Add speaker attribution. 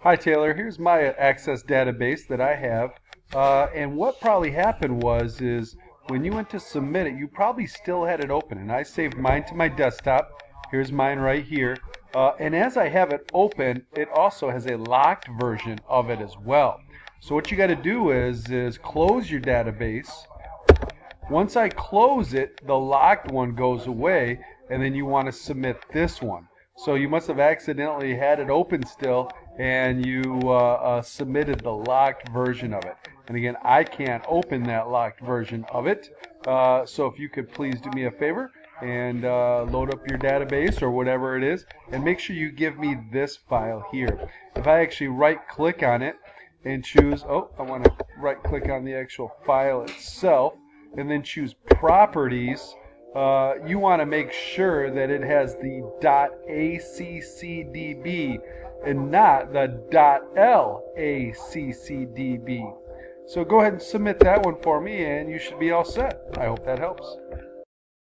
Speaker 1: Hi Taylor, here's my Access database that I have. And what probably happened is when you went to submit it, you probably still had it open. And I saved mine to my desktop. Here's mine right here. And as I have it open, it also has a locked version of it as well. So what you got to do is close your database. Once I close it, the locked one goes away, and then you want to submit this one. So you must have accidentally had it open still, and you submitted the locked version of it. And again, I can't open that locked version of it. So if you could please do me a favor and load up your database or whatever it is, and make sure you give me this file here. If I actually right-click on it and choose, I want to right-click on the actual file itself, and then choose properties, you want to make sure that it has the .accdb and not the .laccdb. So go ahead and submit that one for me and you should be all set. I hope that helps.